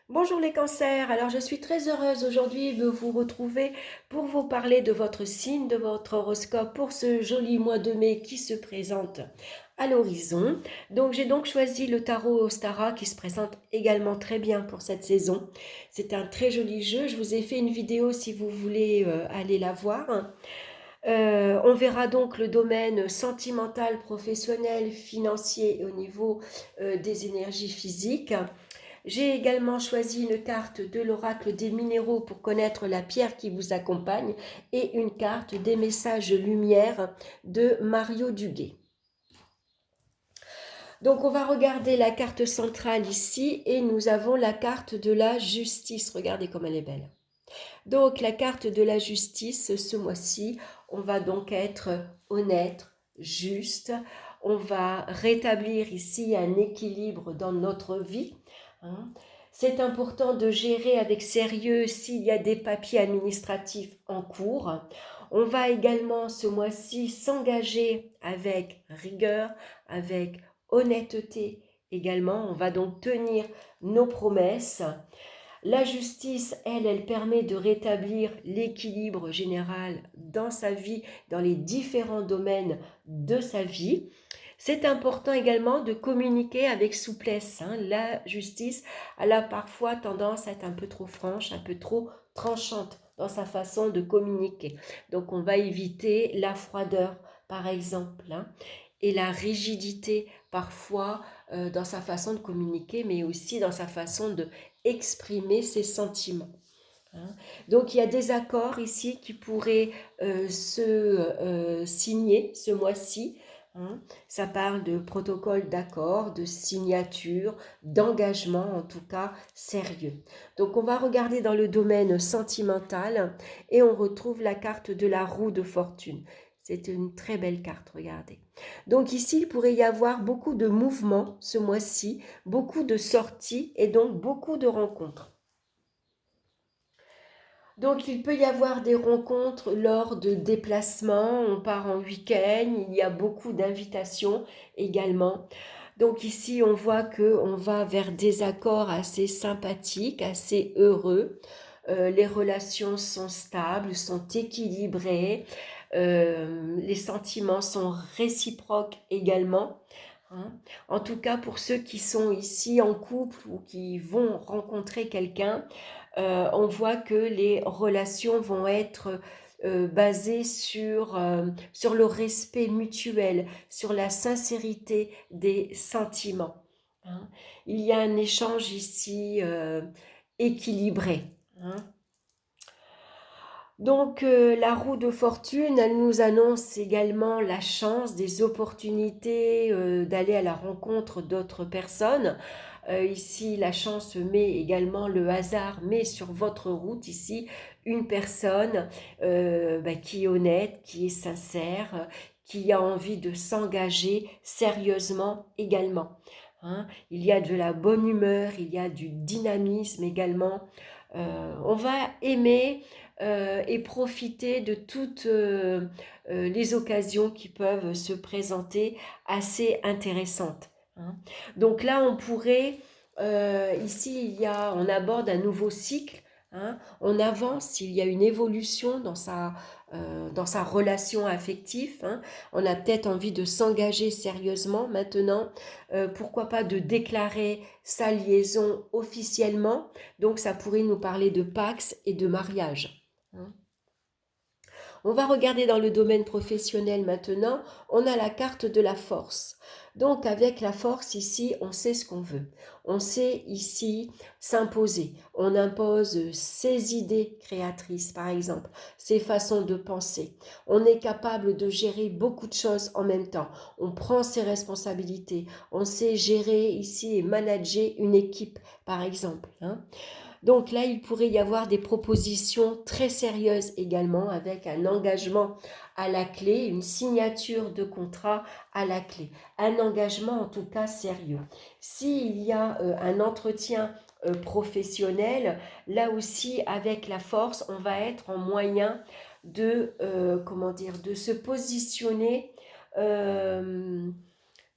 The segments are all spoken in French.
Bonjour les cancers, alors je suis très heureuse aujourd'hui de vous retrouver pour vous parler de votre signe, de votre horoscope pour ce joli mois de mai qui se présente à l'horizon. Donc j'ai donc choisi le tarot Ostara qui se présente également très bien pour cette saison. C'est un très joli jeu, je vous ai fait une vidéo si vous voulez aller la voir. On verra donc le domaine sentimental, professionnel, financier et au niveau des énergies physiques. J'ai également choisi une carte de l'oracle des minéraux pour connaître la pierre qui vous accompagne et une carte des messages lumière de Mario Duguay. Donc on va regarder la carte centrale ici et nous avons la carte de la justice. Regardez comme elle est belle. Donc la carte de la justice, ce mois-ci, on va donc être honnête, juste. On va rétablir ici un équilibre dans notre vie. Hein. C'est important de gérer avec sérieux s'il y a des papiers administratifs en cours. On va également ce mois-ci s'engager avec rigueur, avec honnêteté également. On va donc tenir nos promesses. La justice, elle permet de rétablir l'équilibre général dans sa vie, dans les différents domaines de sa vie. C'est important également de communiquer avec souplesse. La justice, elle a parfois tendance à être un peu trop franche, un peu trop tranchante dans sa façon de communiquer. Donc on va éviter la froideur, par exemple, et la rigidité parfois dans sa façon de communiquer, mais aussi dans sa façon de exprimer ses sentiments. Donc il y a des accords ici qui pourraient se signer ce mois-ci. Ça parle de protocole d'accord, de signature, d'engagement en tout cas sérieux. Donc on va regarder dans le domaine sentimental et on retrouve la carte de la roue de fortune. C'est une très belle carte, regardez. Donc ici, il pourrait y avoir beaucoup de mouvements ce mois-ci, beaucoup de sorties et donc beaucoup de rencontres. Donc il peut y avoir des rencontres lors de déplacements, on part en week-end, il y a beaucoup d'invitations également. Donc ici on voit que on va vers des accords assez sympathiques, assez heureux. Les relations sont stables, sont équilibrées, les sentiments sont réciproques également. En tout cas, pour ceux qui sont ici en couple ou qui vont rencontrer quelqu'un, on voit que les relations vont être basées sur le respect mutuel, sur la sincérité des sentiments. Hein. Il y a un échange ici équilibré. Hein. Donc la roue de fortune, elle nous annonce également la chance, des opportunités d'aller à la rencontre d'autres personnes. Ici, la chance met également le hasard, met sur votre route ici une personne qui est honnête, qui est sincère, qui a envie de s'engager sérieusement également. Il y a de la bonne humeur, il y a du dynamisme également. On va aimer et profiter de toutes les occasions qui peuvent se présenter assez intéressantes. Donc là, on pourrait, ici, on aborde un nouveau cycle. On avance, il y a une évolution dans sa relation affective. On a peut-être envie de s'engager sérieusement maintenant. Pourquoi pas de déclarer sa liaison officiellement. Donc ça pourrait nous parler de Pax et de mariage. On va regarder dans le domaine professionnel maintenant, on a la carte de la force. Donc avec la force ici, on sait ce qu'on veut. On sait ici s'imposer. On impose ses idées créatrices, par exemple, ses façons de penser. On est capable de gérer beaucoup de choses en même temps. On prend ses responsabilités. On sait gérer ici et manager une équipe, par exemple. Donc là, il pourrait y avoir des propositions très sérieuses également avec un engagement à la clé, une signature de contrat à la clé. Un engagement en tout cas sérieux. S'il y a un entretien professionnel, là aussi avec la force, on va être en moyen de, de se positionner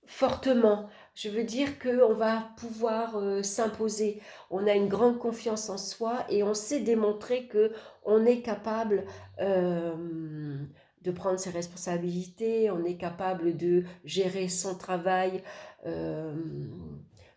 fortement Je veux dire qu'on va pouvoir s'imposer. On a une grande confiance en soi et on sait démontrer qu'on est capable de prendre ses responsabilités, on est capable de gérer son travail euh,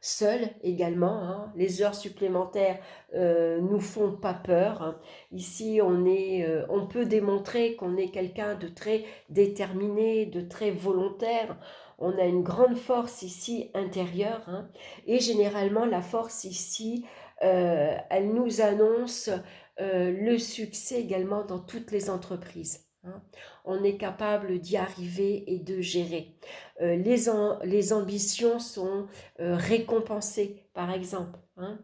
seul également. Hein. Les heures supplémentaires nous font pas peur. Hein. Ici, on peut démontrer qu'on est quelqu'un de très déterminé, de très volontaire. On a une grande force ici intérieure. Hein. Et généralement, la force ici, elle nous annonce le succès également dans toutes les entreprises. Hein. On est capable d'y arriver et de gérer. Les ambitions sont récompensées, par exemple. Hein.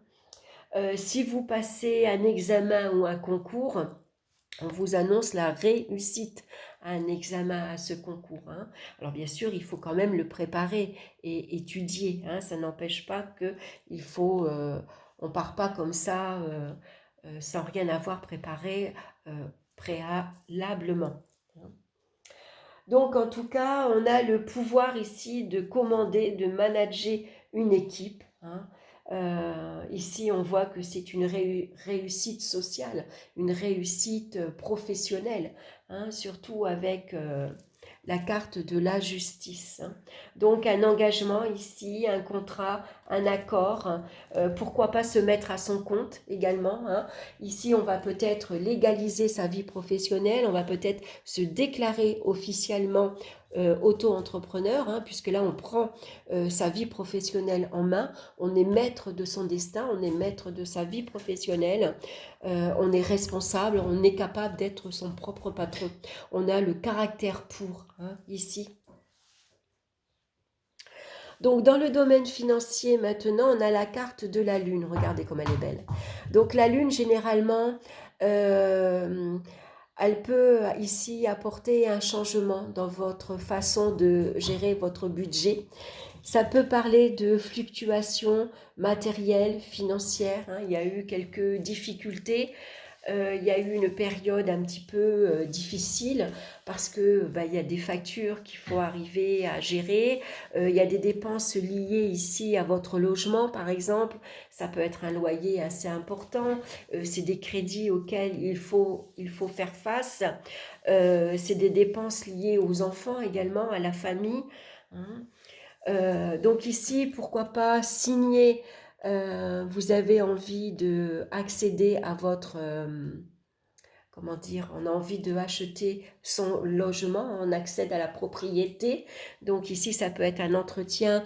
Si vous passez un examen ou un concours, on vous annonce la réussite à un examen, à ce concours. Hein. Alors bien sûr, il faut quand même le préparer et étudier. Hein. Ça n'empêche pas qu'il faut... on ne part pas comme ça, sans rien avoir préparé préalablement. Hein. Donc en tout cas, on a le pouvoir ici de commander, de manager une équipe. Hein. Ici, on voit que c'est une réussite sociale, une réussite professionnelle, hein, surtout avec la carte de la justice. Hein. Donc un engagement ici, un contrat, un accord, hein. Pourquoi pas se mettre à son compte également. Hein. Ici, on va peut-être légaliser sa vie professionnelle, on va peut-être se déclarer officiellement auto-entrepreneur, hein, puisque là on prend sa vie professionnelle en main, on est maître de son destin, on est maître de sa vie professionnelle, on est responsable, on est capable d'être son propre patron. On a le caractère pour, hein, ici. Donc dans le domaine financier maintenant, on a la carte de la Lune. Regardez comme elle est belle. Donc la Lune, généralement, elle peut ici apporter un changement dans votre façon de gérer votre budget. Ça peut parler de fluctuations matérielles, financières. Hein. Il y a eu quelques difficultés. Il y a eu une période un petit peu difficile parce que il y a des factures qu'il faut arriver à gérer. Il y a des dépenses liées ici à votre logement, par exemple. Ça peut être un loyer assez important. C'est des crédits auxquels il faut faire face. C'est des dépenses liées aux enfants également, à la famille. Hein. Donc ici, pourquoi pas signer, vous avez envie de accéder à votre, comment dire, on a envie de acheter son logement, on accède à la propriété. Donc ici, ça peut être un entretien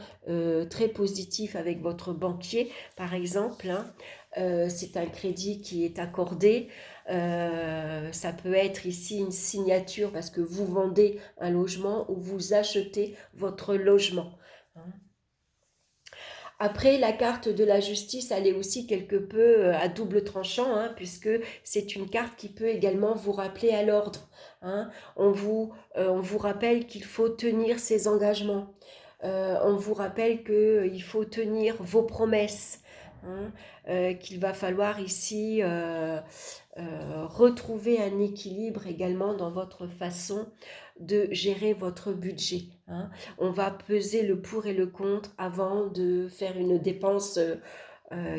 très positif avec votre banquier, par exemple. Hein. C'est un crédit qui est accordé. Ça peut être ici une signature parce que vous vendez un logement ou vous achetez votre logement. Hein. Après, la carte de la justice, elle est aussi quelque peu à double tranchant, hein, puisque c'est une carte qui peut également vous rappeler à l'ordre. Hein. On vous rappelle qu'il faut tenir ses engagements. On vous rappelle qu'il faut tenir vos promesses. Hein, qu'il va falloir ici retrouver un équilibre également dans votre façon de gérer votre budget. Hein. On va peser le pour et le contre avant de faire une dépense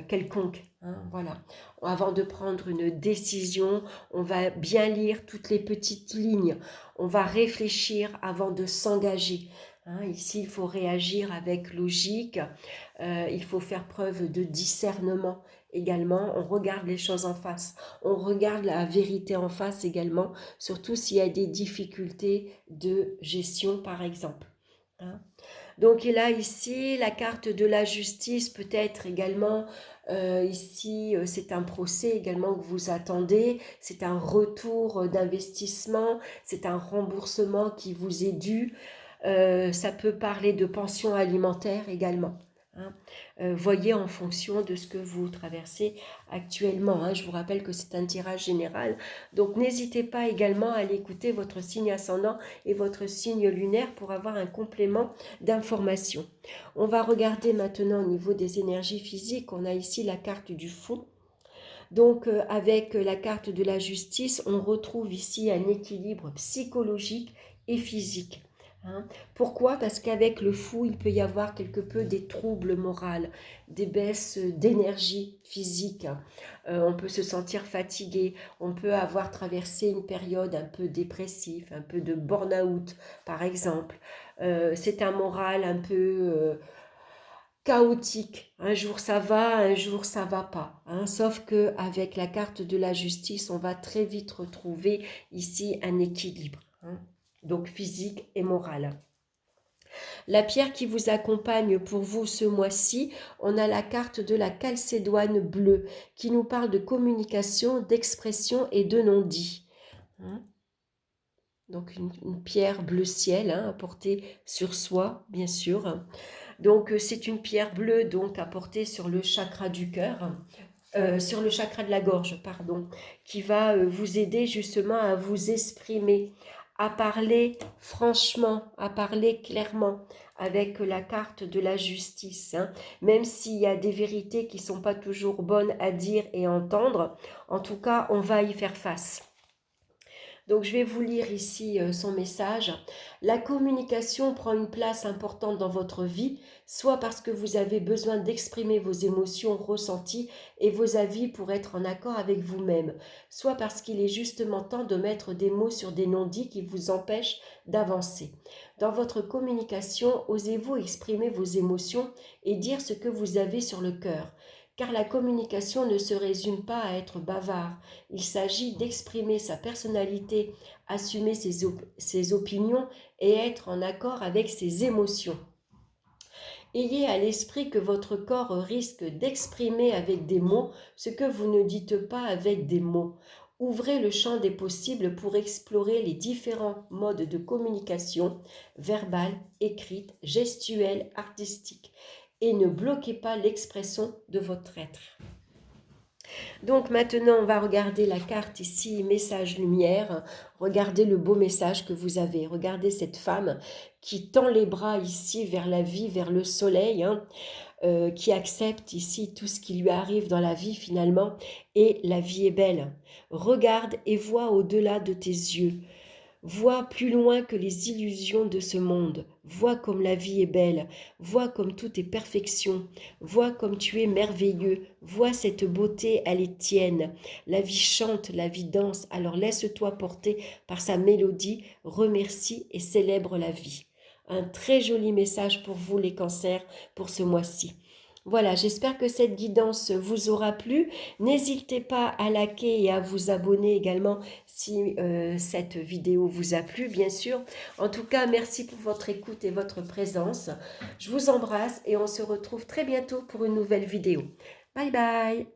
quelconque. Hein, voilà. Avant de prendre une décision, on va bien lire toutes les petites lignes. On va réfléchir avant de s'engager. Hein, ici, il faut réagir avec logique. Il faut faire preuve de discernement également. On regarde les choses en face. On regarde la vérité en face également, surtout s'il y a des difficultés de gestion, par exemple. Hein. Donc là, ici, la carte de la justice peut être également, ici, c'est un procès également que vous attendez, c'est un retour d'investissement, c'est un remboursement qui vous est dû. Ça peut parler de pension alimentaire également. Hein. Voyez en fonction de ce que vous traversez actuellement. Hein. Je vous rappelle que c'est un tirage général. Donc n'hésitez pas également à aller écouter votre signe ascendant et votre signe lunaire pour avoir un complément d'information. On va regarder maintenant au niveau des énergies physiques. On a ici la carte du fond. Donc avec la carte de la justice, on retrouve ici un équilibre psychologique et physique. Hein. Pourquoi? Parce qu'avec le fou, il peut y avoir quelque peu des troubles moraux, des baisses d'énergie physique. On peut se sentir fatigué, on peut avoir traversé une période un peu dépressive, un peu de burn-out par exemple. C'est un moral un peu chaotique. Un jour ça va, un jour ça va pas. Hein. Sauf que avec la carte de la justice, on va très vite retrouver ici un équilibre. Hein. Donc physique et moral. La pierre qui vous accompagne pour vous ce mois-ci, on a la carte de la calcédoine bleue qui nous parle de communication, d'expression et de non-dit. Hein. Donc une pierre bleu ciel à porter sur soi, bien sûr. Donc c'est une pierre bleue donc à porter sur le chakra du cœur. Sur le chakra de la gorge, pardon, qui va vous aider justement à vous exprimer, à parler franchement, à parler clairement avec la carte de la justice. Hein. Même s'il y a des vérités qui ne sont pas toujours bonnes à dire et entendre, en tout cas, on va y faire face. Donc je vais vous lire ici son message. La communication prend une place importante dans votre vie, soit parce que vous avez besoin d'exprimer vos émotions ressenties et vos avis pour être en accord avec vous-même, soit parce qu'il est justement temps de mettre des mots sur des non-dits qui vous empêchent d'avancer. Dans votre communication, osez-vous exprimer vos émotions et dire ce que vous avez sur le cœur. Car la communication ne se résume pas à être bavard. Il s'agit d'exprimer sa personnalité, assumer ses opinions et être en accord avec ses émotions. Ayez à l'esprit que votre corps risque d'exprimer avec des mots ce que vous ne dites pas avec des mots. Ouvrez le champ des possibles pour explorer les différents modes de communication, verbale, écrite, gestuelle, artistique, et ne bloquez pas l'expression de votre être. Donc maintenant, on va regarder la carte ici, message lumière. Regardez le beau message que vous avez. Regardez cette femme qui tend les bras ici vers la vie, vers le soleil, hein, qui accepte ici tout ce qui lui arrive dans la vie finalement. Et la vie est belle. Regarde et vois au-delà de tes yeux. Vois plus loin que les illusions de ce monde. Vois comme la vie est belle. Vois comme tout est perfection. Vois comme tu es merveilleux. Vois cette beauté, elle est tienne. La vie chante, la vie danse. Alors laisse-toi porter par sa mélodie. Remercie et célèbre la vie. Un très joli message pour vous les cancers pour ce mois-ci. Voilà, j'espère que cette guidance vous aura plu. N'hésitez pas à liker et à vous abonner également si cette vidéo vous a plu, bien sûr. En tout cas, merci pour votre écoute et votre présence. Je vous embrasse et on se retrouve très bientôt pour une nouvelle vidéo. Bye bye!